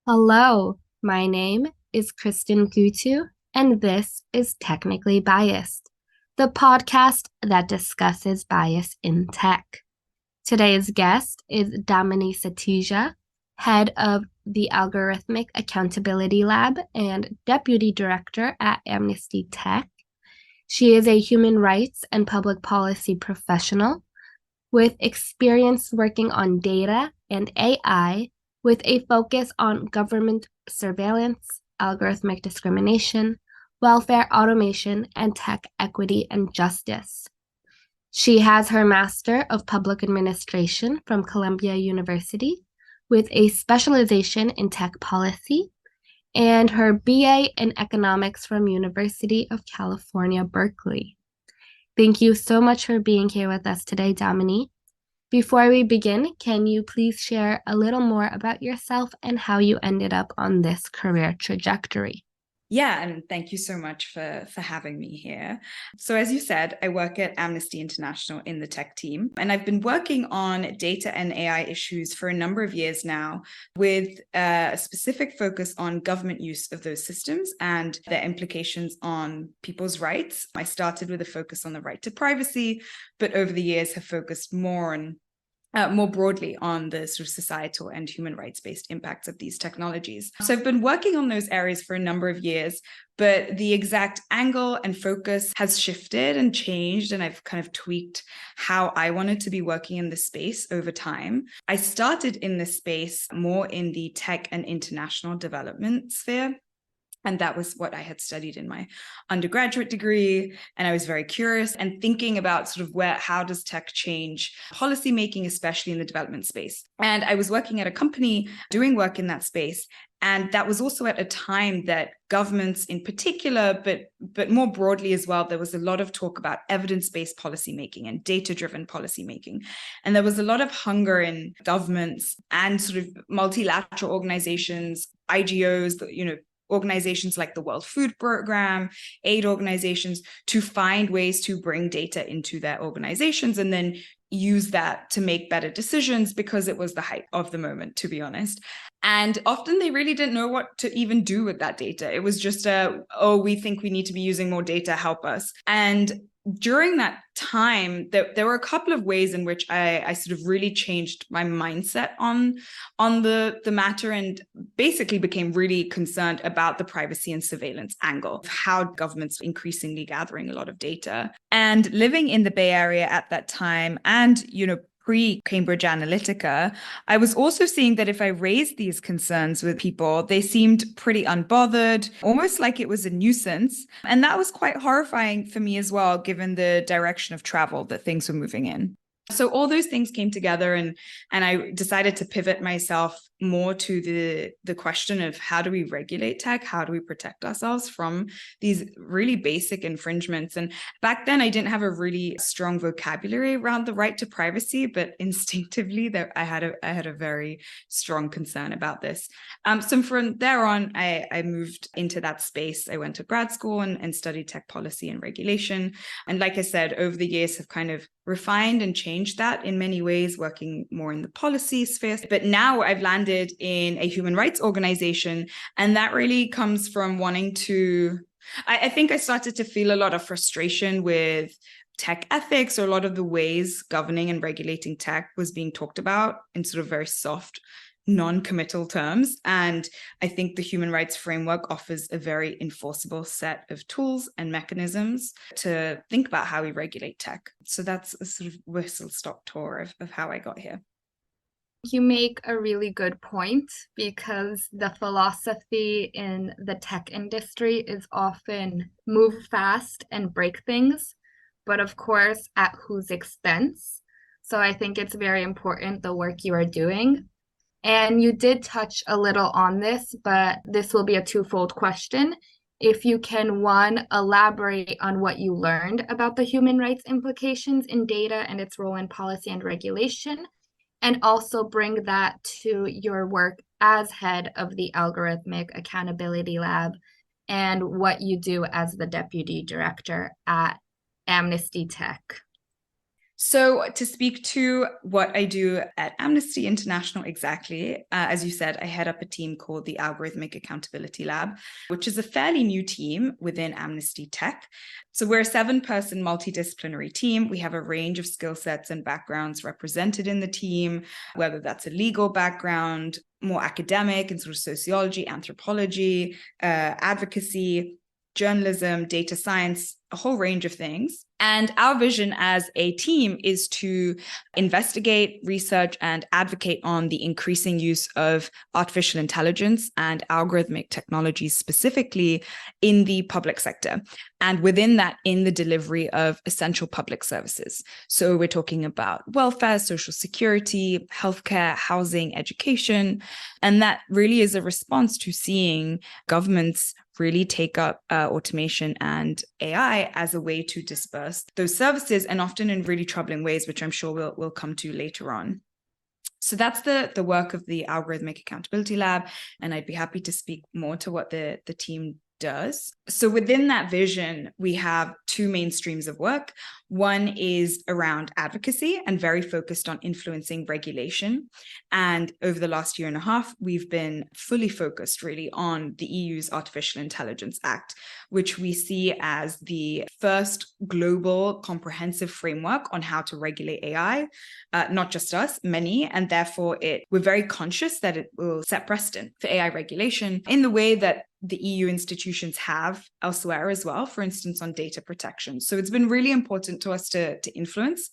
Hello, my name is Kristen Gutu, and this is Technically Biased, the podcast that discusses bias in tech. Today's guest is Damini Satija, head of the Algorithmic Accountability Lab and deputy director at Amnesty Tech. She is a human rights and public policy professional with experience working on data and AI with a focus on government surveillance, algorithmic discrimination, welfare automation, and tech equity and justice. She has her Master of Public Administration from Columbia University with a specialization in tech policy and her BA in Economics from University of California, Berkeley. Thank you so much for being here with us today, Damini. Before we begin, can you please share a little more about yourself and how you ended up on this career trajectory? Yeah, and thank you so much for having me here. So as you said, I work at Amnesty International in the tech team, and I've been working on data and AI issues for a number of years now with a specific focus on government use of those systems and their implications on people's rights. I started with a focus on the right to privacy, but over the years have focused more broadly on the sort of societal and human rights-based impacts of these technologies. So I've been working on those areas for a number of years, but the exact angle and focus has shifted and changed, and I've kind of tweaked how I wanted to be working in this space over time. I started in this space more in the tech and international development sphere. And that was what I had studied in my undergraduate degree. And I was very curious and thinking about sort of how does tech change policymaking, especially in the development space. And I was working at a company doing work in that space. And that was also at a time that governments in particular, but more broadly as well, there was a lot of talk about evidence-based policymaking and data-driven policymaking. And there was a lot of hunger in governments and sort of multilateral organizations, IGOs, organizations like the World Food Program, aid organizations, to find ways to bring data into their organizations and then use that to make better decisions because it was the hype of the moment, to be honest. And often they really didn't know what to even do with that data. It was just we think we need to be using more data, help us. And during that time, there were a couple of ways in which I sort of really changed my mindset on the matter and basically became really concerned about the privacy and surveillance angle of how governments were increasingly gathering a lot of data. And living in the Bay Area at that time and, pre-Cambridge Analytica, I was also seeing that if I raised these concerns with people, they seemed pretty unbothered, almost like it was a nuisance. And that was quite horrifying for me as well, given the direction of travel that things were moving in. So all those things came together and I decided to pivot myself more to the question of how do we regulate tech? How do we protect ourselves from these really basic infringements? And back then I didn't have a really strong vocabulary around the right to privacy, but instinctively I had a very strong concern about this. So from there on, I moved into that space. I went to grad school and studied tech policy and regulation. And like I said, over the years have kind of refined and changed that in many ways, working more in the policy sphere. But now I've landed in a human rights organization, and that really comes from wanting to, I think I started to feel a lot of frustration with tech ethics, or a lot of the ways governing and regulating tech was being talked about in sort of very soft, non-committal terms. And I think the human rights framework offers a very enforceable set of tools and mechanisms to think about how we regulate tech. So that's a sort of whistle-stop tour of how I got here. You make a really good point because the philosophy in the tech industry is often move fast and break things, but of course, at whose expense? So I think it's very important the work you are doing. And you did touch a little on this, but this will be a twofold question. If you can, one, elaborate on what you learned about the human rights implications in data and its role in policy and regulation, and also bring that to your work as head of the Algorithmic Accountability Lab and what you do as the deputy director at Amnesty Tech. So to speak to what I do at Amnesty International exactly, as you said, I head up a team called the Algorithmic Accountability Lab, which is a fairly new team within Amnesty Tech. So we're a 7-person multidisciplinary team. We have a range of skill sets and backgrounds represented in the team, whether that's a legal background, more academic and sort of sociology, anthropology, advocacy, journalism, data science, a whole range of things. And our vision as a team is to investigate, research, and advocate on the increasing use of artificial intelligence and algorithmic technologies specifically in the public sector. And within that, in the delivery of essential public services. So we're talking about welfare, social security, healthcare, housing, education. And that really is a response to seeing governments really take up automation and AI as a way to disperse those services, and often in really troubling ways, which I'm sure we'll come to later on. So that's the work of the Algorithmic Accountability Lab, and I'd be happy to speak more to what the team does. So within that vision, we have 2 main streams of work. One is around advocacy and very focused on influencing regulation. And over the last year and a half, we've been fully focused really on the EU's Artificial Intelligence Act, which we see as the first global comprehensive framework on how to regulate AI, not just us, many. And therefore, we're very conscious that it will set precedent for AI regulation in the way that the EU institutions have elsewhere as well, for instance, on data protection. So it's been really important to us to influence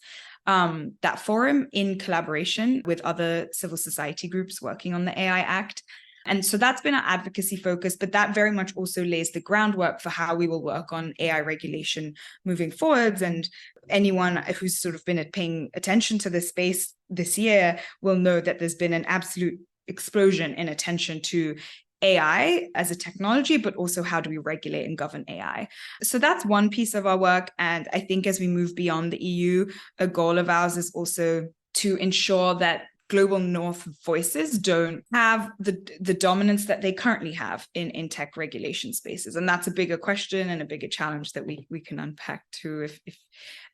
that forum in collaboration with other civil society groups working on the AI Act. And so that's been our advocacy focus, but that very much also lays the groundwork for how we will work on AI regulation moving forwards. And anyone who's sort of been paying attention to this space this year will know that there's been an absolute explosion in attention to AI as a technology, but also how do we regulate and govern AI? So that's one piece of our work. And I think as we move beyond the EU, a goal of ours is also to ensure that global North voices don't have the dominance that they currently have in tech regulation spaces. And that's a bigger question and a bigger challenge that we can unpack too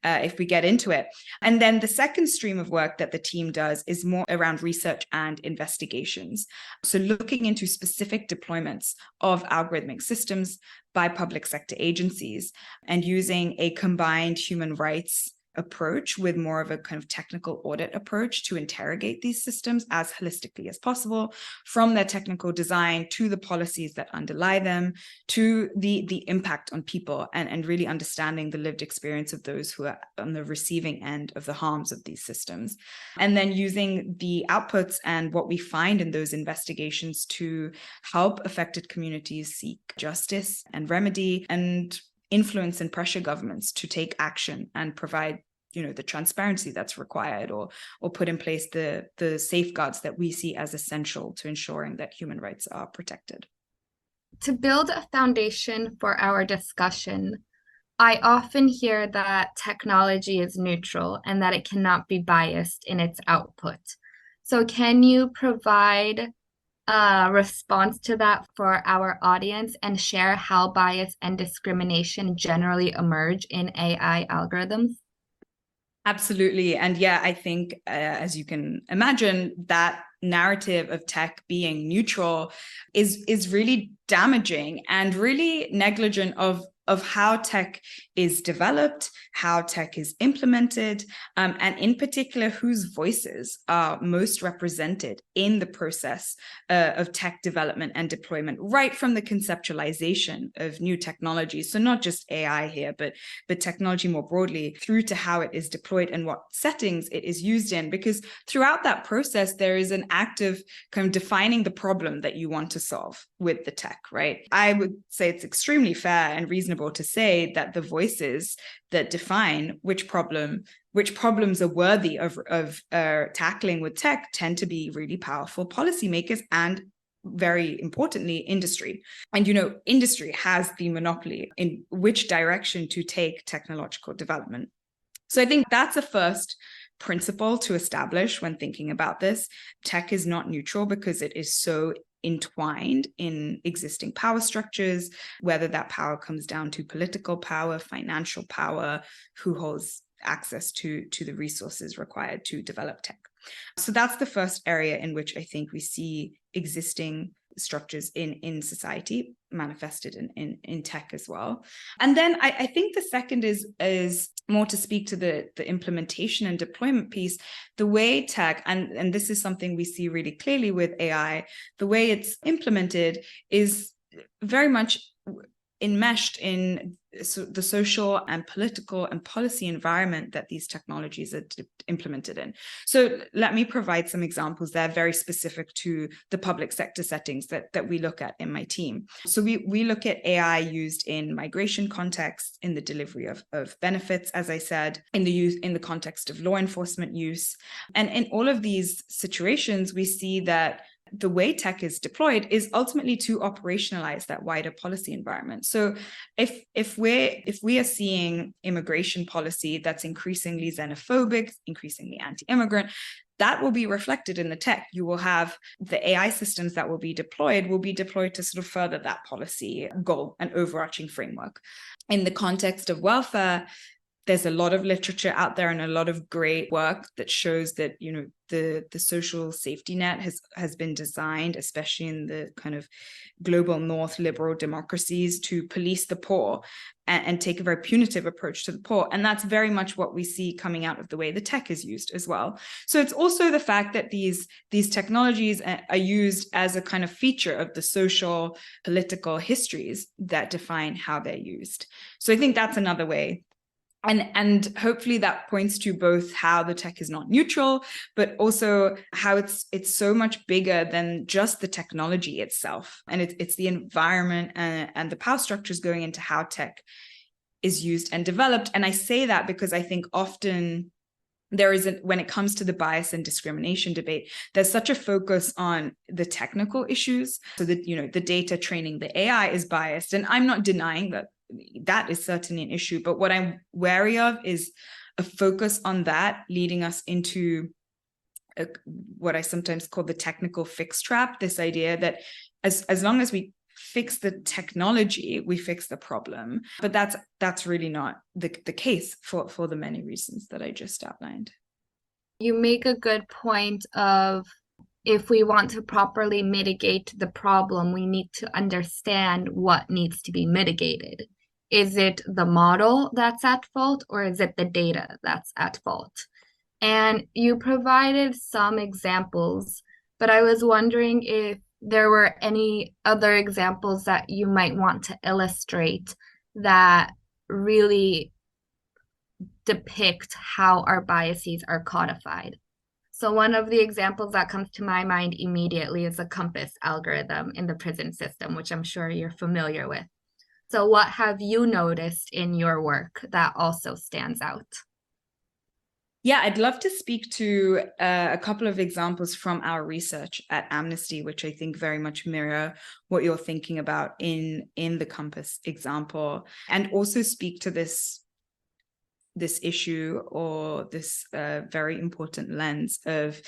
if we get into it. And then the second stream of work that the team does is more around research and investigations. So looking into specific deployments of algorithmic systems by public sector agencies and using a combined human rights approach with more of a kind of technical audit approach to interrogate these systems as holistically as possible, from their technical design to the policies that underlie them, to the impact on people, and really understanding the lived experience of those who are on the receiving end of the harms of these systems. And then using the outputs and what we find in those investigations to help affected communities seek justice and remedy, and influence and pressure governments to take action and provide the transparency that's required, or put in place the safeguards that we see as essential to ensuring that human rights are protected. To build a foundation for our discussion, I often hear that technology is neutral and that it cannot be biased in its output. So can you provide a response to that for our audience and share how bias and discrimination generally emerge in AI algorithms? Absolutely. And yeah, I think, as you can imagine, that narrative of tech being neutral is really damaging and really negligent of how tech is developed, how tech is implemented, and in particular, whose voices are most represented in the process of tech development and deployment, right from the conceptualization of new technologies. So not just AI here, but technology more broadly, through to how it is deployed and what settings it is used in. Because throughout that process, there is an act of kind of defining the problem that you want to solve with the tech, right? I would say it's extremely fair and reasonable to say that the voices that define which problems are worthy of tackling with tech tend to be really powerful policymakers and, very importantly, industry. And industry has the monopoly in which direction to take technological development. So I think that's a first principle to establish when thinking about this. Tech is not neutral because it is so entwined in existing power structures, whether that power comes down to political power, financial power, who holds access to the resources required to develop tech. So that's the first area in which I think we see existing structures in society manifested in tech as well. And then I think the second is more to speak to the implementation and deployment piece. The way tech, and this is something we see really clearly with AI, the way it's implemented is very much enmeshed in the social and political and policy environment that these technologies are implemented in. So let me provide some examples that are very specific to the public sector settings that we look at in my team. So we look at AI used in migration contexts, in the delivery of benefits, as I said, in the context of law enforcement use. And in all of these situations, we see that the way tech is deployed is ultimately to operationalize that wider policy environment. So if we are seeing immigration policy that's increasingly xenophobic, increasingly anti-immigrant, that will be reflected in the tech. You will have the AI systems that will be deployed to sort of further that policy goal and overarching framework. In the context of welfare, there's a lot of literature out there and a lot of great work that shows that, you know, the social safety net has been designed, especially in the kind of global north liberal democracies, to police the poor and take a very punitive approach to the poor. And that's very much what we see coming out of the way the tech is used as well. So it's also the fact that these technologies are used as a kind of feature of the social, political histories that define how they're used. So I think that's another way. And hopefully that points to both how the tech is not neutral, but also how it's so much bigger than just the technology itself. And it's the environment and the power structures going into how tech is used and developed. And I say that because I think often there isn't, when it comes to the bias and discrimination debate, there's such a focus on the technical issues. So that, you know, the data training the AI is biased. And I'm not denying that is certainly an issue. But what I'm wary of is a focus on that leading us into what I sometimes call the technical fix trap, this idea that as long as we fix the technology, we fix the problem. But that's really not the case for the many reasons that I just outlined. You make a good point of, if we want to properly mitigate the problem, we need to understand what needs to be mitigated. Is it the model that's at fault, or is it the data that's at fault? And you provided some examples, but I was wondering if there were any other examples that you might want to illustrate that really depict how our biases are codified. So one of the examples that comes to my mind immediately is a compass algorithm in the prison system, which I'm sure you're familiar with. So what have you noticed in your work that also stands out? Yeah, I'd love to speak to a couple of examples from our research at Amnesty, which I think very much mirror what you're thinking about in the compass example, and also speak to this issue, or this very important lens of,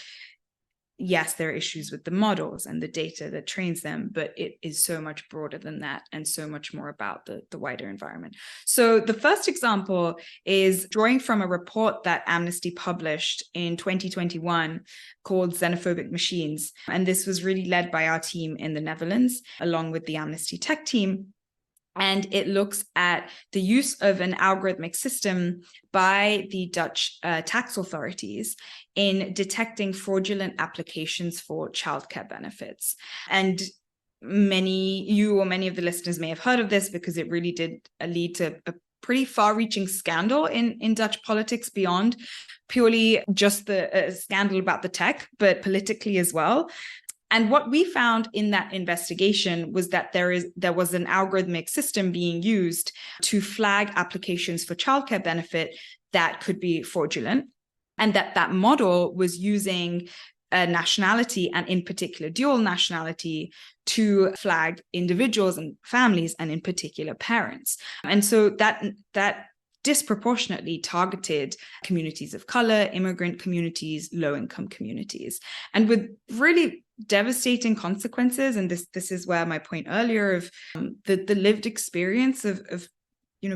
yes, there are issues with the models and the data that trains them, but it is so much broader than that and so much more about the wider environment. So the first example is drawing from a report that Amnesty published in 2021 called Xenophobic Machines. And this was really led by our team in the Netherlands, along with the Amnesty Tech team. And it looks at the use of an algorithmic system by the Dutch tax authorities in detecting fraudulent applications for childcare benefits. And many of the listeners may have heard of this, because it really did lead to a pretty far-reaching scandal in Dutch politics, beyond purely just the scandal about the tech, but politically as well. And what we found in that investigation was that there was an algorithmic system being used to flag applications for childcare benefit that could be fraudulent, and that model was using a nationality, and in particular dual nationality, to flag individuals and families, and in particular parents. And so that disproportionately targeted communities of color, immigrant communities, low-income communities, and with really devastating consequences. And this is where my point earlier of the lived experience of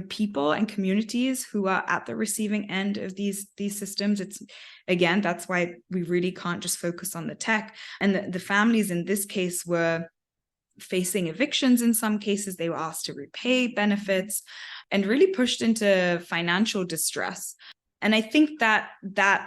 people and communities who are at the receiving end of these systems. It's, again, that's why we really can't just focus on the tech. And the families in this case were facing evictions. In some cases, they were asked to repay benefits and really pushed into financial distress. And I think that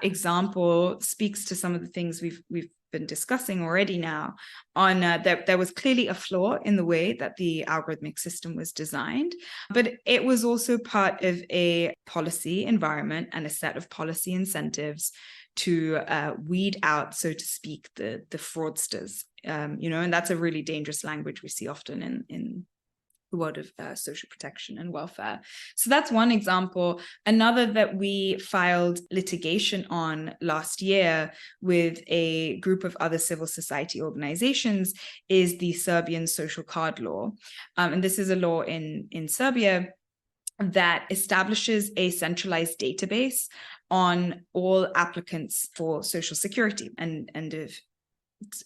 example speaks to some of the things we've been discussing already now on that there was clearly a flaw in the way that the algorithmic system was designed, but it was also part of a policy environment and a set of policy incentives to weed out, so to speak, the fraudsters, and that's a really dangerous language we see often in the world of social protection and welfare. So that's one example. Another that we filed litigation on last year with a group of other civil society organizations is the Serbian social card law. And this is a law in Serbia that establishes a centralized database on all applicants for social security and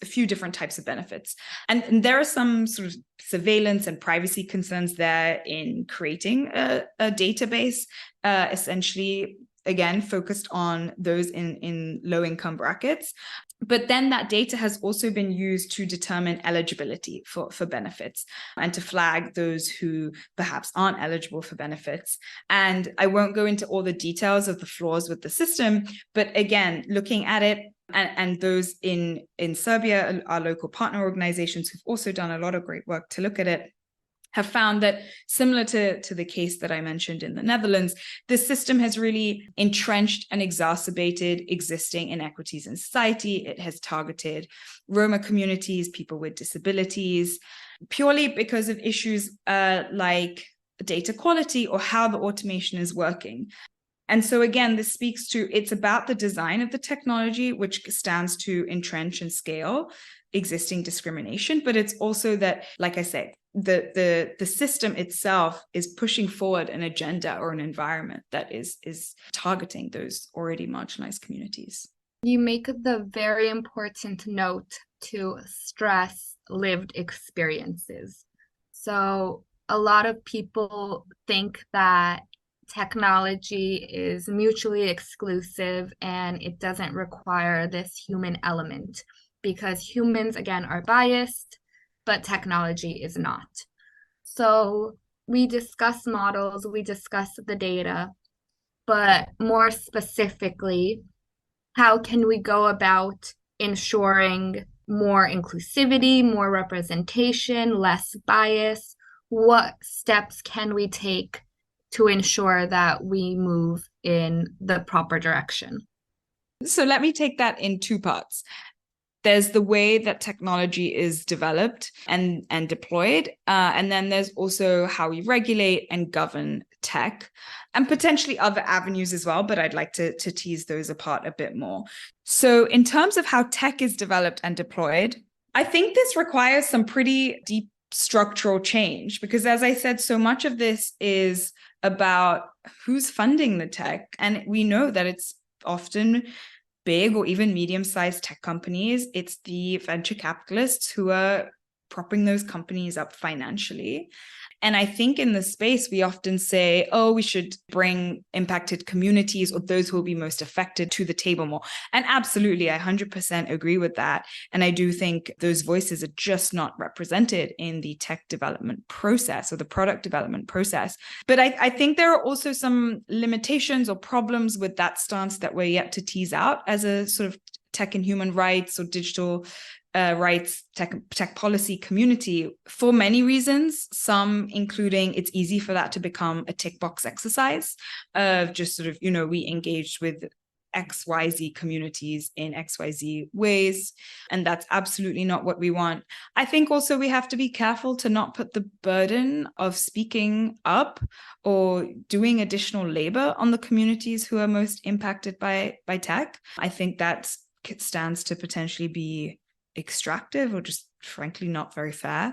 a few different types of benefits. And there are some sort of surveillance and privacy concerns there in creating a database, essentially, again, focused on those in low-income brackets. But then that data has also been used to determine eligibility for benefits and to flag those who perhaps aren't eligible for benefits. And I won't go into all the details of the flaws with the system, but again, looking at it, and those in Serbia, our local partner organizations who've also done a lot of great work to look at it, have found that similar to the case that I mentioned in the Netherlands, this system has really entrenched and exacerbated existing inequities in society. It has targeted Roma communities, people with disabilities, purely because of issues like data quality or how the automation is working. And so again, this speaks to, it's about the design of the technology, which stands to entrench and scale existing discrimination, but it's also that, like I said, the system itself is pushing forward an agenda or an environment that is targeting those already marginalized communities. You make the very important note to stress lived experiences. So a lot of people think that technology is mutually exclusive and it doesn't require this human element because humans, again, are biased, but technology is not. So we discuss models, we discuss the data, but more specifically, how can we go about ensuring more inclusivity, more representation, less bias? What steps can we take to ensure that we move in the proper direction? So let me take that in two parts. There's the way that technology is developed and deployed, and then there's also how we regulate and govern tech, and potentially other avenues as well, but I'd like to tease those apart a bit more. So in terms of how tech is developed and deployed, I think this requires some pretty deep structural change, because as I said, so much of this is about who's funding the tech. And we know that it's often big or even medium-sized tech companies. It's the venture capitalists who are propping those companies up financially. And I think in the space, we often say, oh, we should bring impacted communities or those who will be most affected to the table more. And absolutely, I 100% agree with that. And I do think those voices are just not represented in the tech development process or the product development process. But I think there are also some limitations or problems with that stance that we're yet to tease out as a sort of tech and human rights or digital rights tech policy community for many reasons, some including it's easy for that to become a tick box exercise of just sort of, we engaged with XYZ communities in XYZ ways. And that's absolutely not what we want. I think also we have to be careful to not put the burden of speaking up or doing additional labor on the communities who are most impacted by tech. I think that stands to potentially be extractive or just frankly not very fair,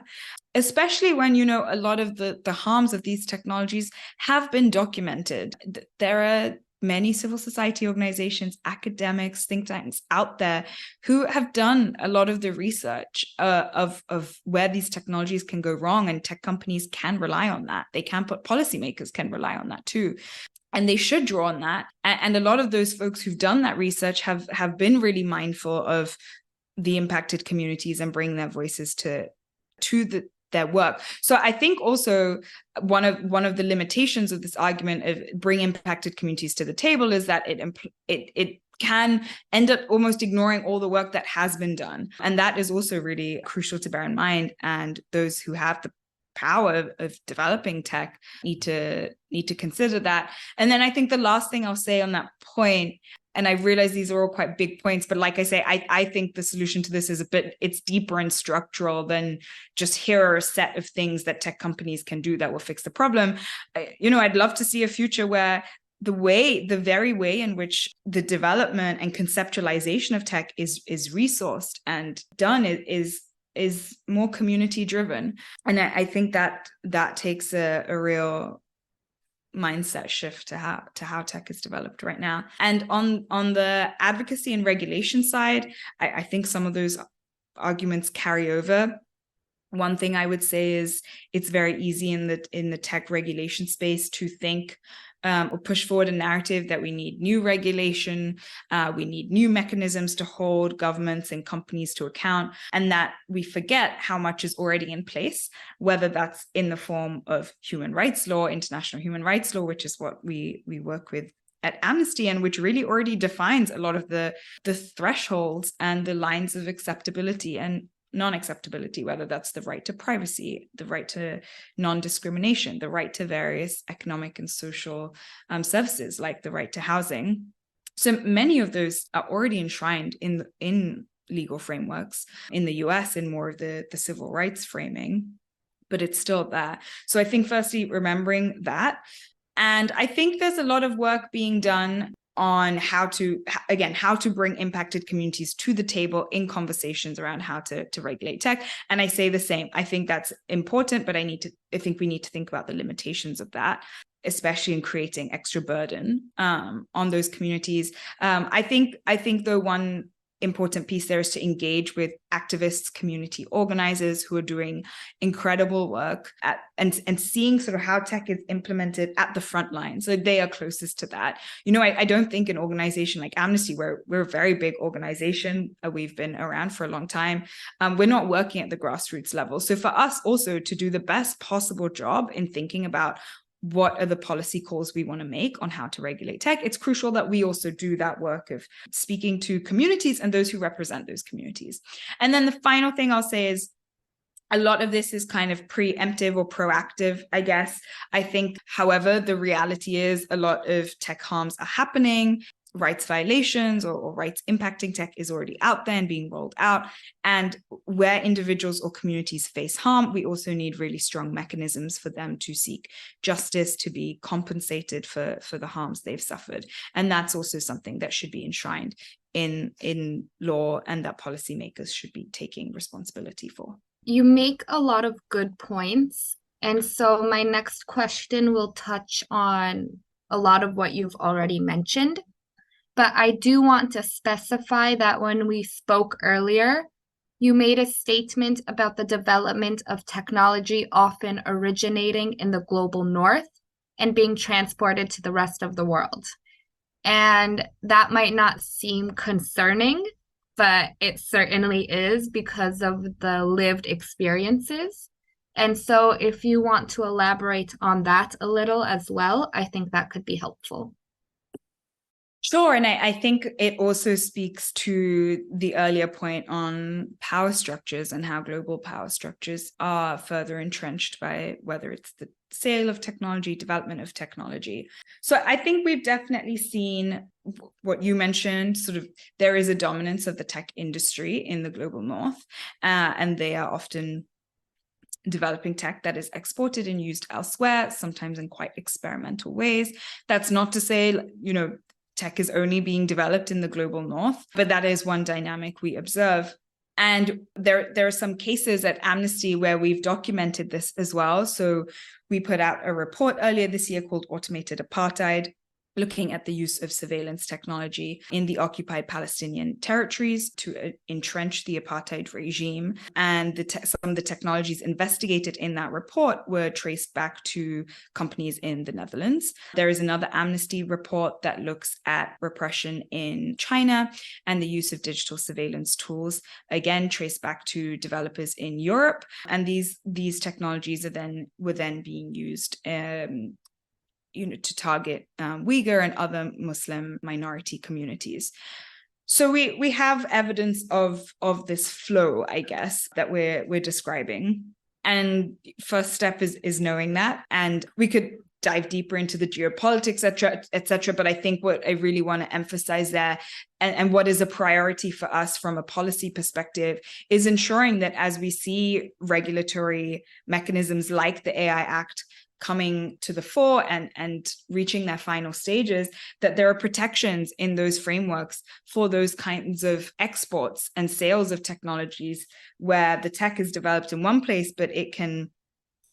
especially when a lot of the harms of these technologies have been documented. There are many civil society organizations, academics, think tanks out there who have done a lot of the research of where these technologies can go wrong, and tech companies can rely on that. They can put policymakers can rely on that too. And they should draw on that. And a lot of those folks who've done that research have been really mindful of the impacted communities and bring their voices to their work. So I think also one of the limitations of this argument of bring impacted communities to the table is that it can end up almost ignoring all the work that has been done. And that is also really crucial to bear in mind. And those who have the power of developing tech need to consider that. And then I think the last thing I'll say on that point, and I realize these are all quite big points, but like I say, I think the solution to this is it's deeper and structural than just here are a set of things that tech companies can do that will fix the problem. I'd love to see a future where the very way in which the development and conceptualization of tech is resourced and done is more community driven. And I think that takes a real mindset shift to how tech is developed right now. And on the advocacy and regulation side, I think some of those arguments carry over. One thing I would say is it's very easy in the tech regulation space to think or push forward a narrative that we need new regulation, we need new mechanisms to hold governments and companies to account, and that we forget how much is already in place, whether that's in the form of human rights law, international human rights law, which is what we work with at Amnesty, and which really already defines a lot of the thresholds and the lines of acceptability and non-acceptability, whether that's the right to privacy, the right to non-discrimination, the right to various economic and social services, like the right to housing. So many of those are already enshrined in legal frameworks in the US in more of the civil rights framing, but it's still there. So I think firstly, remembering that. And I think there's a lot of work being done on how to bring impacted communities to the table in conversations around how to regulate tech. And I say the same. I think that's important, but I think we need to think about the limitations of that, especially in creating extra burden on those communities. I think though one important piece there is to engage with activists, community organizers who are doing incredible work and seeing sort of how tech is implemented at the front line. So they are closest to that. I don't think an organization like Amnesty, we're a very big organization. We've been around for a long time. We're not working at the grassroots level. So for us also to do the best possible job in thinking about what are the policy calls we want to make on how to regulate tech, it's crucial that we also do that work of speaking to communities and those who represent those communities. And then the final thing I'll say is a lot of this is kind of preemptive or proactive, I guess. I think, however, the reality is a lot of tech harms are happening. Rights violations or rights impacting tech is already out there and being rolled out. And where individuals or communities face harm, we also need really strong mechanisms for them to seek justice, to be compensated for the harms they've suffered. And that's also something that should be enshrined in law and that policymakers should be taking responsibility for. You make a lot of good points. And so my next question will touch on a lot of what you've already mentioned. But I do want to specify that when we spoke earlier, you made a statement about the development of technology often originating in the global north and being transported to the rest of the world. And that might not seem concerning, but it certainly is because of the lived experiences. And so if you want to elaborate on that a little as well, I think that could be helpful. Sure. And I think it also speaks to the earlier point on power structures and how global power structures are further entrenched by whether it's the sale of technology, development of technology. So I think we've definitely seen what you mentioned, sort of there is a dominance of the tech industry in the global north, and they are often developing tech that is exported and used elsewhere, sometimes in quite experimental ways. That's not to say, tech is only being developed in the global north, but that is one dynamic we observe. And there are some cases at Amnesty where we've documented this as well. So we put out a report earlier this year called Automated Apartheid, looking at the use of surveillance technology in the occupied Palestinian territories to entrench the apartheid regime. And some of the technologies investigated in that report were traced back to companies in the Netherlands. There is another Amnesty report that looks at repression in China and the use of digital surveillance tools, again traced back to developers in Europe. And these technologies were then being used to target Uyghur and other Muslim minority communities. So we have evidence of this flow, I guess, that we're describing. And first step is knowing that. And we could dive deeper into the geopolitics, et cetera. But I think what I really want to emphasize there, and what is a priority for us from a policy perspective, is ensuring that as we see regulatory mechanisms like the AI Act coming to the fore and reaching their final stages, that there are protections in those frameworks for those kinds of exports and sales of technologies where the tech is developed in one place, but it can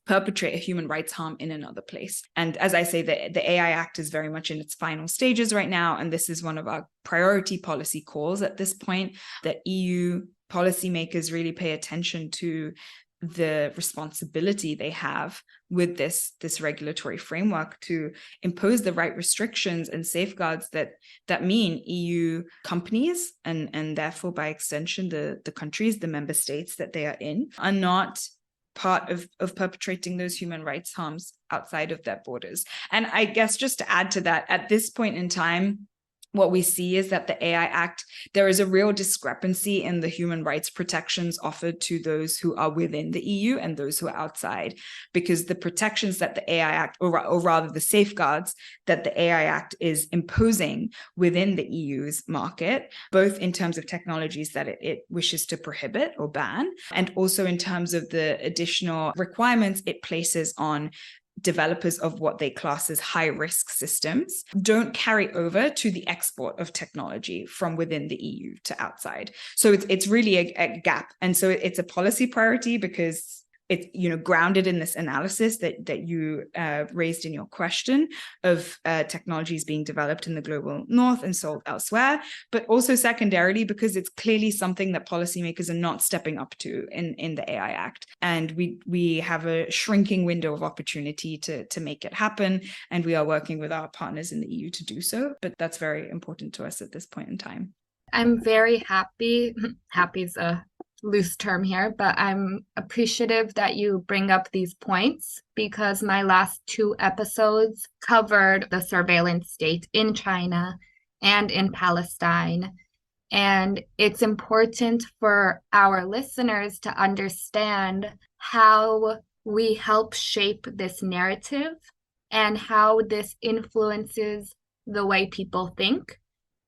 perpetrate a human rights harm in another place. And as I say, the AI Act is very much in its final stages right now, and this is one of our priority policy calls at this point, that EU policymakers really pay attention to the responsibility they have with this regulatory framework to impose the right restrictions and safeguards that mean EU companies and therefore by extension the countries, the member states that they are in, are not part of perpetrating those human rights harms outside of their borders. And I guess just to add to that, at this point in time, what we see is that the AI Act, there is a real discrepancy in the human rights protections offered to those who are within the EU and those who are outside, because the protections that the AI Act, or rather the safeguards that the AI Act is imposing within the EU's market, both in terms of technologies that it wishes to prohibit or ban, and also in terms of the additional requirements it places on developers of what they class as high-risk systems, don't carry over to the export of technology from within the EU to outside. So it's really a gap. And so it's a policy priority because it's grounded in this analysis that you raised in your question of technologies being developed in the global north and sold elsewhere, but also secondarily because it's clearly something that policymakers are not stepping up to in the AI Act. And we have a shrinking window of opportunity to make it happen, and we are working with our partners in the EU to do so. But that's very important to us at this point in time. I'm very happy. Happy is a loose term here, but I'm appreciative that you bring up these points because my last 2 episodes covered the surveillance state in China and in Palestine. And it's important for our listeners to understand how we help shape this narrative and how this influences the way people think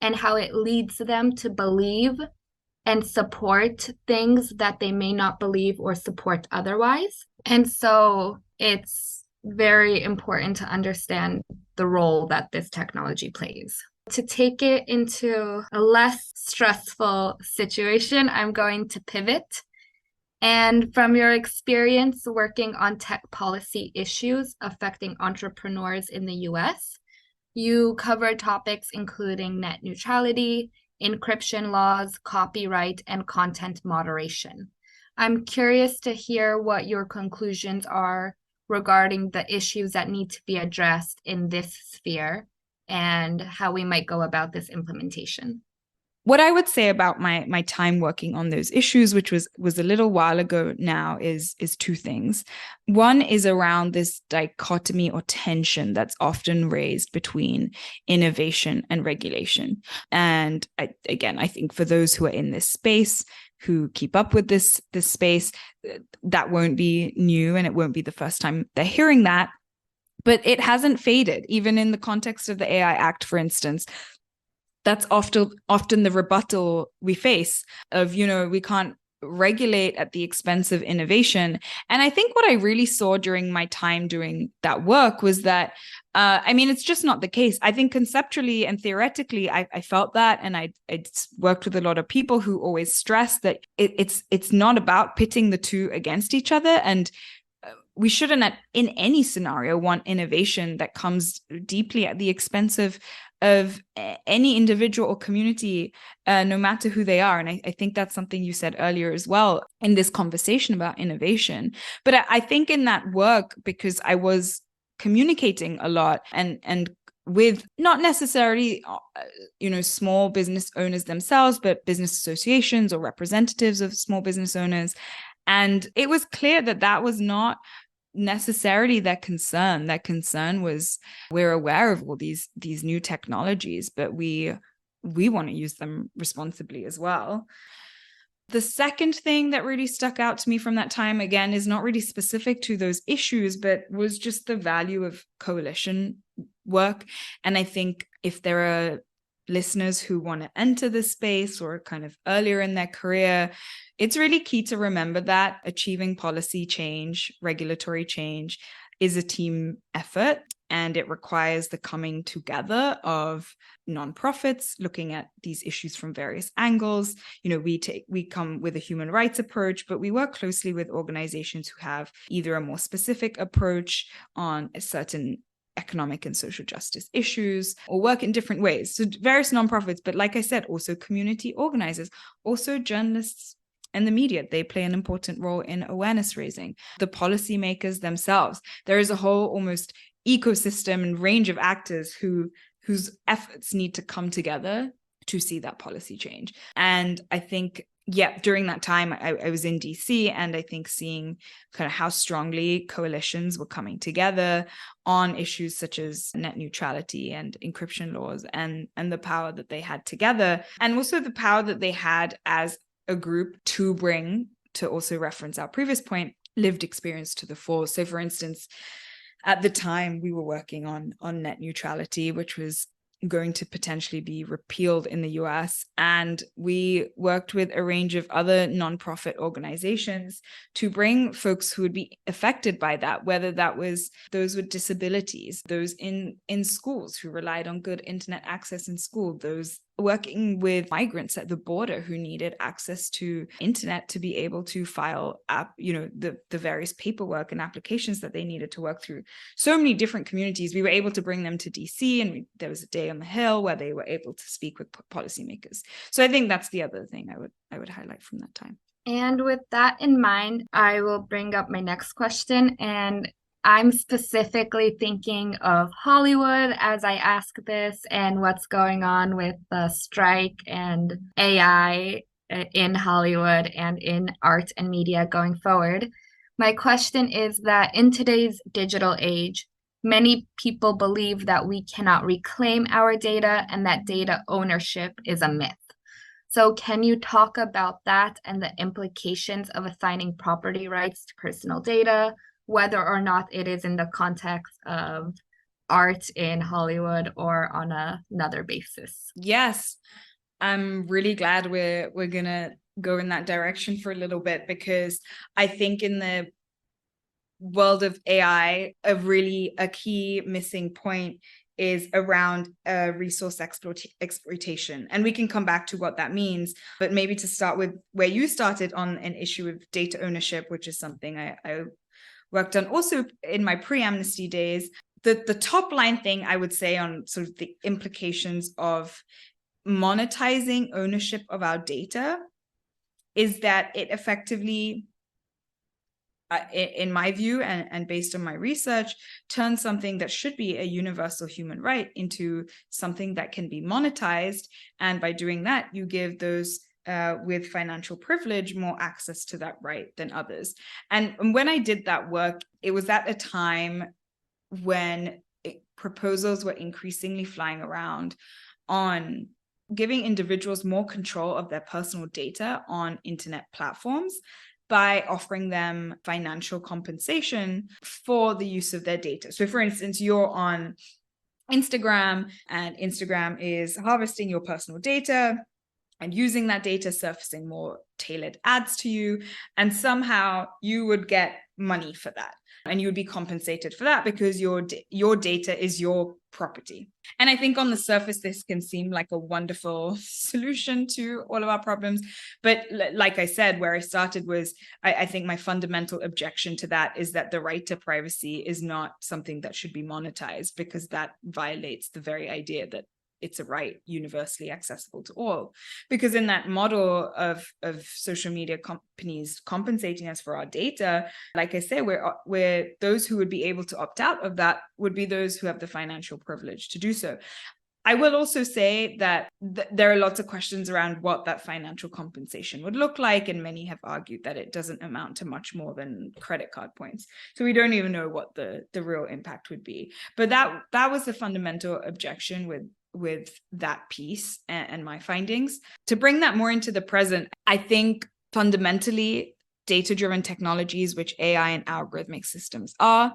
and how it leads them to believe and support things that they may not believe or support otherwise. And so it's very important to understand the role that this technology plays. To take it into a less stressful situation, I'm going to pivot. And from your experience working on tech policy issues affecting entrepreneurs in the US, you covered topics including net neutrality, encryption laws, copyright, and content moderation. I'm curious to hear what your conclusions are regarding the issues that need to be addressed in this sphere and how we might go about this implementation. What I would say about my time working on those issues, which was a little while ago now, is 2 things. One is around this dichotomy or tension that's often raised between innovation and regulation. And I think for those who are in this space, who keep up with this space, that won't be new and it won't be the first time they're hearing that. But it hasn't faded, even in the context of the AI Act, for instance. That's often the rebuttal we face of, we can't regulate at the expense of innovation. And I think what I really saw during my time doing that work was that, it's just not the case. I think conceptually and theoretically, I felt that, and I worked with a lot of people who always stress that it's not about pitting the two against each other. And we shouldn't in any scenario want innovation that comes deeply at the expense of any individual or community, no matter who they are. And I think that's something you said earlier as well in this conversation about innovation. But I think in that work, because I was communicating a lot and with not necessarily, small business owners themselves, but business associations or representatives of small business owners. And it was clear that that was not necessarily their concern. Their concern was, we're aware of all these new technologies, but we want to use them responsibly as well. The second thing that really stuck out to me from that time, again, is not really specific to those issues, but was just the value of coalition work. And I think if there are listeners who want to enter this space or kind of earlier in their career, it's really key to remember that achieving policy change, regulatory change, is a team effort, and it requires the coming together of nonprofits looking at these issues from various angles. We come with a human rights approach, but we work closely with organizations who have either a more specific approach on a certain economic and social justice issues, or work in different ways. So various nonprofits, but like I said, also community organizers, also journalists and the media. They play an important role in awareness raising. The policymakers themselves. There is a whole almost ecosystem and range of actors whose efforts need to come together to see that policy change. And I think, during that time, I was in DC, and I think seeing kind of how strongly coalitions were coming together on issues such as net neutrality and encryption laws, and the power that they had together, and also the power that they had as a group to bring, to also reference our previous point, lived experience to the fore. So for instance, at the time we were working on net neutrality, which was going to potentially be repealed in the US. And we worked with a range of other nonprofit organizations to bring folks who would be affected by that, whether that was those with disabilities, those in schools who relied on good internet access in school, those working with migrants at the border who needed access to internet to be able to file the various paperwork and applications that they needed to work through. So many different communities. We were able to bring them to DC, and there was a day on the Hill where they were able to speak with policymakers. So I think that's the other thing I would highlight from that time. And with that in mind, I will bring up my next question. And I'm specifically thinking of Hollywood as I ask this, and what's going on with the strike and AI in Hollywood and in art and media going forward. My question is that in today's digital age, many people believe that we cannot reclaim our data and that data ownership is a myth. So can you talk about that and the implications of assigning property rights to personal data, whether or not it is in the context of art in Hollywood or on another basis? Yes, I'm really glad we're gonna go in that direction for a little bit, because I think in the world of AI, a key missing point is around resource exploitation. And we can come back to what that means, but maybe to start with where you started on an issue of data ownership, which is something I worked on also in my pre-Amnesty days. The top line thing I would say on sort of the implications of monetizing ownership of our data is that it effectively, in my view and based on my research, turns something that should be a universal human right into something that can be monetized. And by doing that, you give those with financial privilege more access to that right than others. And when I did that work, it was at a time when proposals were increasingly flying around on giving individuals more control of their personal data on internet platforms by offering them financial compensation for the use of their data. So for instance, you're on Instagram, and Instagram is harvesting your personal data and using that data, surfacing more tailored ads to you. And somehow you would get money for that. And you would be compensated for that because your data is your property. And I think on the surface, this can seem like a wonderful solution to all of our problems. But like I said, where I started was, I think my fundamental objection to that is that the right to privacy is not something that should be monetized, because that violates the very idea that it's a right universally accessible to all. Because in that model of social media companies compensating us for our data, like I say, we're those who would be able to opt out of that would be those who have the financial privilege to do so. I will also say that there are lots of questions around what that financial compensation would look like, and many have argued that it doesn't amount to much more than credit card points. So we don't even know what the real impact would be. But that was the fundamental objection with that piece and my findings. To bring that more into the present, I think fundamentally data-driven technologies, which AI and algorithmic systems are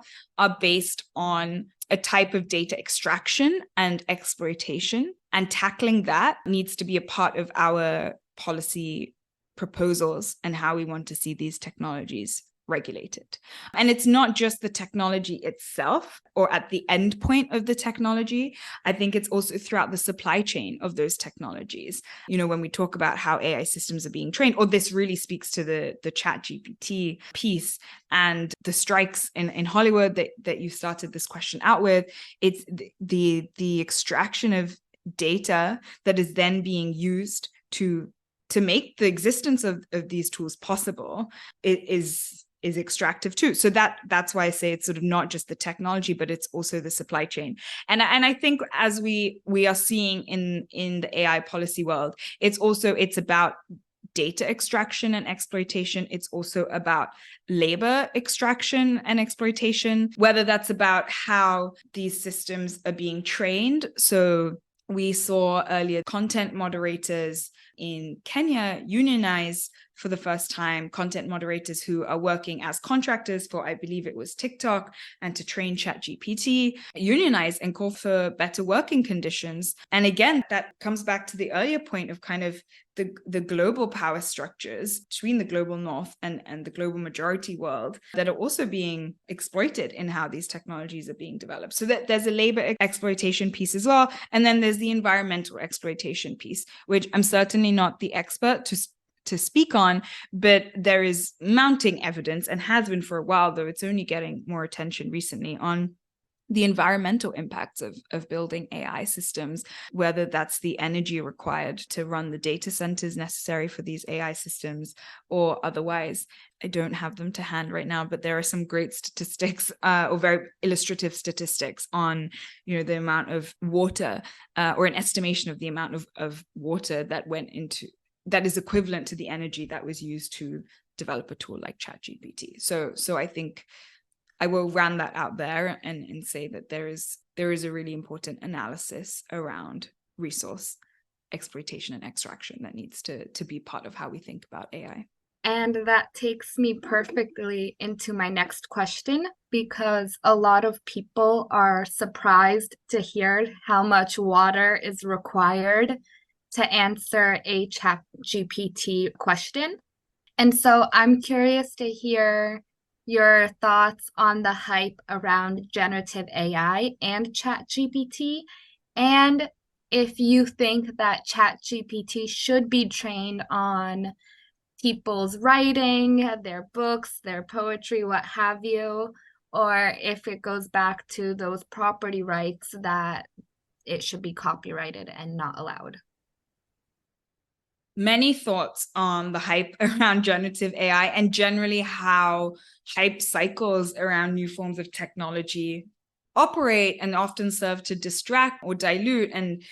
based on a type of data extraction and exploitation, and tackling that needs to be a part of our policy proposals and how we want to see these technologies regulated. And it's not just the technology itself or at the end point of the technology. I think it's also throughout the supply chain of those technologies. When we talk about how AI systems are being trained, or this really speaks to the ChatGPT piece and the strikes in Hollywood that you started this question out with. It's the extraction of data that is then being used to make the existence of these tools possible is extractive too. So that's why I say it's sort of not just the technology, but it's also the supply chain. And I think as we are seeing in the AI policy world, it's about data extraction and exploitation. It's also about labor extraction and exploitation, whether that's about how these systems are being trained. So we saw earlier content moderators in Kenya unionize for the first time, content moderators who are working as contractors for, I believe it was TikTok, and to train ChatGPT, unionize and call for better working conditions. And again, that comes back to the earlier point of kind of the global power structures between the global north and the global majority world that are also being exploited in how these technologies are being developed. So that there's a labor exploitation piece as well. And then there's the environmental exploitation piece, which I'm certainly not the expert to speak on, but there is mounting evidence, and has been for a while, though it's only getting more attention recently, on the environmental impacts of building AI systems, whether that's the energy required to run the data centers necessary for these AI systems or otherwise. I don't have them to hand right now, but there are some great statistics or very illustrative statistics on, the amount of water or an estimation of the amount of water that is equivalent to the energy that was used to develop a tool like ChatGPT. So I think I will round that out there and say that there is a really important analysis around resource exploitation and extraction that needs to be part of how we think about AI. And that takes me perfectly into my next question, because a lot of people are surprised to hear how much water is required to answer a ChatGPT question. And so I'm curious to hear your thoughts on the hype around generative AI and ChatGPT, and if you think that ChatGPT should be trained on people's writing, their books, their poetry, what have you, or if it goes back to those property rights that it should be copyrighted and not allowed. Many thoughts on the hype around generative AI and generally how hype cycles around new forms of technology operate and often serve to distract or dilute. And,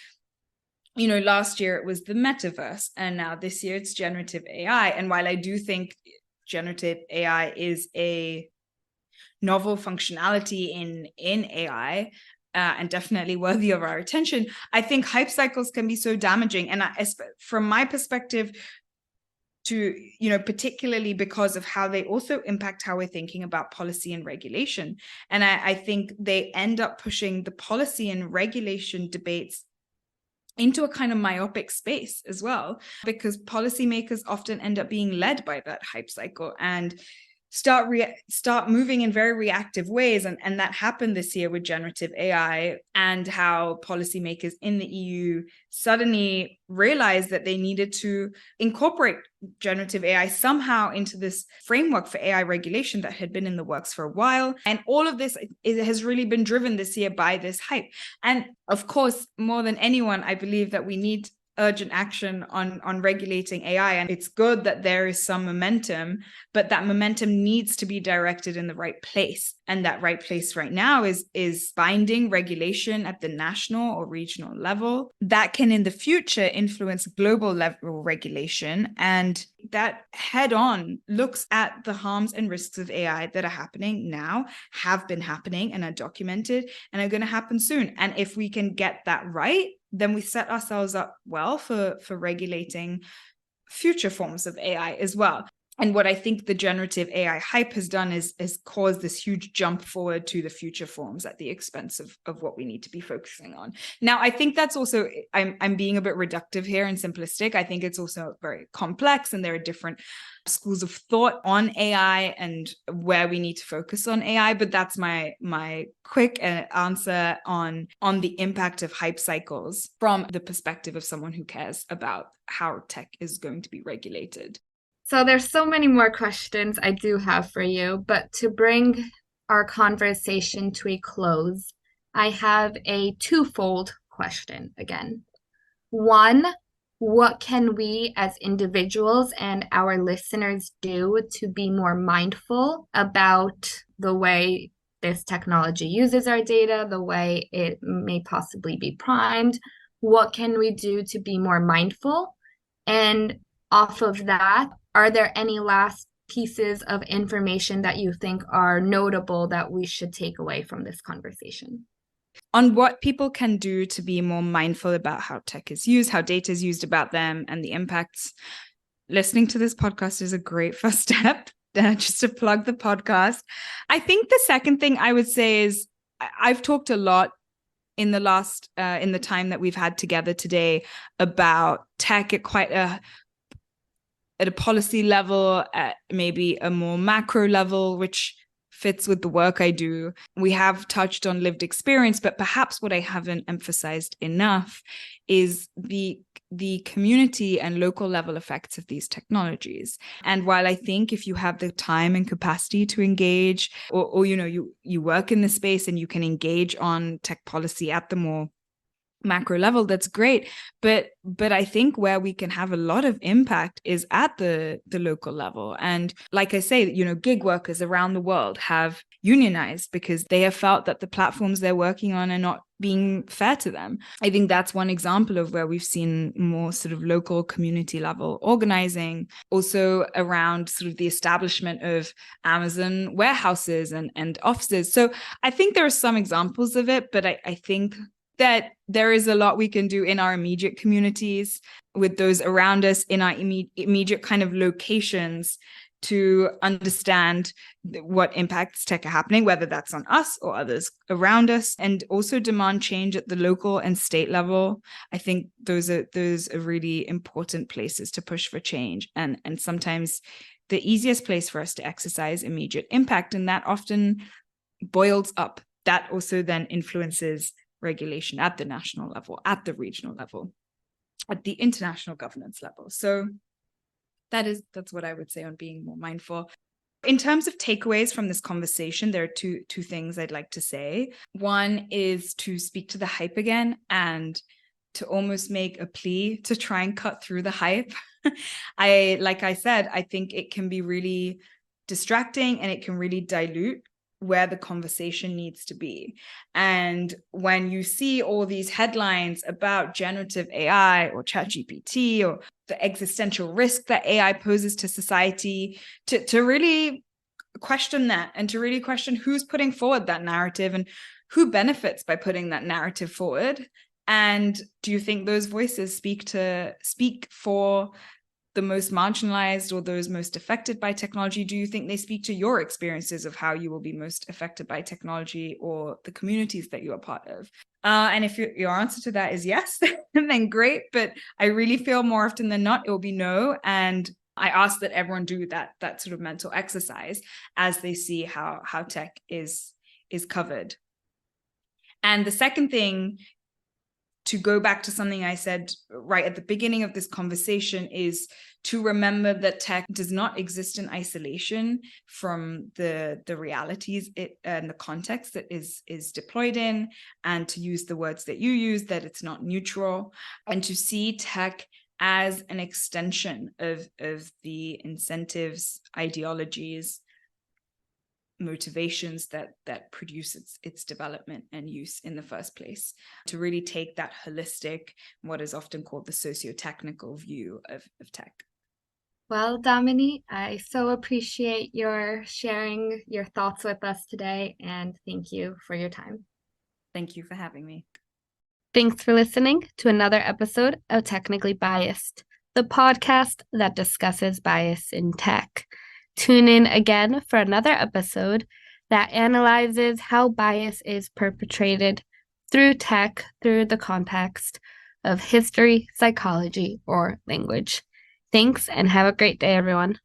last year it was the metaverse, and now this year it's generative AI. And while I do think generative AI is a novel functionality in AI, and definitely worthy of our attention, I think hype cycles can be so damaging. And from my perspective, particularly because of how they also impact how we're thinking about policy and regulation. And I think they end up pushing the policy and regulation debates into a kind of myopic space as well, because policymakers often end up being led by that hype cycle. And start moving in very reactive ways. And that happened this year with generative AI, and how policymakers in the EU suddenly realized that they needed to incorporate generative AI somehow into this framework for AI regulation that had been in the works for a while. And all of this has really been driven this year by this hype. And of course, more than anyone, I believe that we need urgent action on regulating AI. And it's good that there is some momentum, but that momentum needs to be directed in the right place. And that right place right now is binding regulation at the national or regional level that can in the future influence global level regulation. And that head on looks at the harms and risks of AI that are happening now, have been happening and are documented, and are going to happen soon. And if we can get that right, then we set ourselves up well for regulating future forms of AI as well. And what I think the generative AI hype has done is caused this huge jump forward to the future forms at the expense of what we need to be focusing on. Now, I think that's also, I'm being a bit reductive here and simplistic. I think it's also very complex, and there are different schools of thought on AI and where we need to focus on AI. But that's my quick answer on the impact of hype cycles from the perspective of someone who cares about how tech is going to be regulated. So there's so many more questions I do have for you, but to bring our conversation to a close, I have a twofold question again. One, what can we as individuals and our listeners do to be more mindful about the way this technology uses our data, the way it may possibly be primed? What can we do to be more mindful? And off of that, are there any last pieces of information that you think are notable that we should take away from this conversation? On what people can do to be more mindful about how tech is used, how data is used about them, and the impacts, listening to this podcast is a great first step. Just to plug the podcast. I think the second thing I would say is I've talked a lot in the last, in the time that we've had together today, about tech at a policy level, at maybe a more macro level, which fits with the work I do. We have touched on lived experience, but perhaps what I haven't emphasized enough is the community and local level effects of these technologies. And while I think if you have the time and capacity to engage, or you work in the space and you can engage on tech policy at the more macro level, that's great. But I think where we can have a lot of impact is at the local level. And like I say, gig workers around the world have unionized because they have felt that the platforms they're working on are not being fair to them. I think that's one example of where we've seen more sort of local community level organizing, also around sort of the establishment of Amazon warehouses and offices. So I think there are some examples of it, but I think that there is a lot we can do in our immediate communities, with those around us, in our immediate kind of locations, to understand what impacts tech are happening, whether that's on us or others around us, and also demand change at the local and state level. I think those are really important places to push for change. And sometimes the easiest place for us to exercise immediate impact, and that often boils up. That also then influences regulation at the national level, at the regional level, at the international governance level. So that's what I would say on being more mindful. In terms of takeaways from this conversation, there are two things I'd like to say. One is to speak to the hype again, and to almost make a plea to try and cut through the hype. Like I said, I think it can be really distracting, and it can really dilute where the conversation needs to be. And when you see all these headlines about generative AI or ChatGPT, or the existential risk that AI poses to society, to really question that, and to really question who's putting forward that narrative and who benefits by putting that narrative forward. And do you think those voices speak for the most marginalized or those most affected by technology? Do you think they speak to your experiences of how you will be most affected by technology, or the communities that you are part of? And if your answer to that is yes, then great. But I really feel more often than not, it will be no. And I ask that everyone do that sort of mental exercise as they see how tech is covered. And the second thing, to go back to something I said right at the beginning of this conversation, is to remember that tech does not exist in isolation from the realities and the context that is deployed in, and to use the words that you use, that it's not neutral, and to see tech as an extension of the incentives, ideologies, motivations that produce its development and use in the first place, to really take that holistic, what is often called the socio-technical view of tech. Well, Damini, I so appreciate your sharing your thoughts with us today, and thank you for your time. Thank you for having me. Thanks for listening to another episode of Technically Biased, the podcast that discusses bias in tech. Tune in again for another episode that analyzes how bias is perpetrated through tech, through the context of history, psychology, or language. Thanks, and have a great day, everyone.